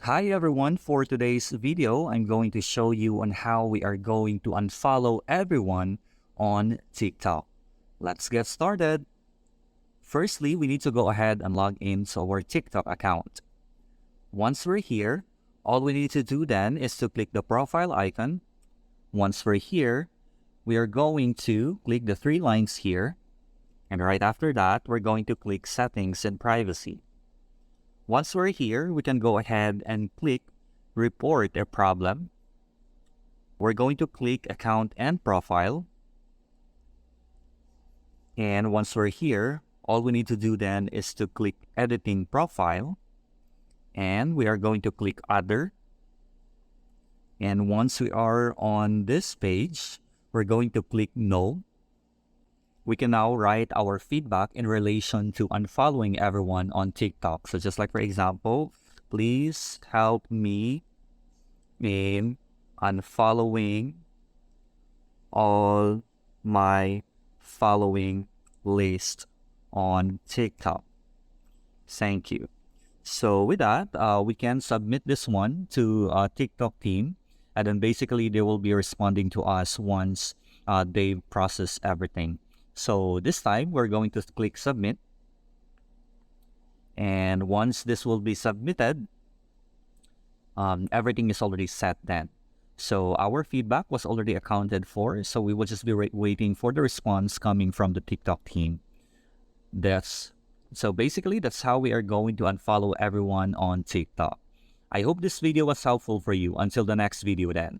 Hi everyone, for today's video, I'm going to show you on how we are going to unfollow everyone on TikTok. Let's get started. Firstly, we need to go ahead and log into our TikTok account. Once we're here, all we need to do then is to click the profile icon. Once we're here, we are going to click the three lines here. And right after that, we're going to click settings and privacy. Once we're here, we can go ahead and click report a problem. We're going to click account and profile. And once we're here, all we need to do then is to click editing profile. And we are going to click other. And once we are on this page, we're going to click no. We can now write our feedback in relation to unfollowing everyone on TikTok. So just like, for example, please help me in unfollowing all my following list on TikTok. Thank you. So with that, we can submit this one to TikTok team. And then basically they will be responding to us once they process everything. So this time, we're going to click submit. And once this will be submitted, everything is already set then. So our feedback was already accounted for. So we will just be waiting for the response coming from the TikTok team. So basically, that's how we are going to unfollow everyone on TikTok. I hope this video was helpful for you. Until the next video then.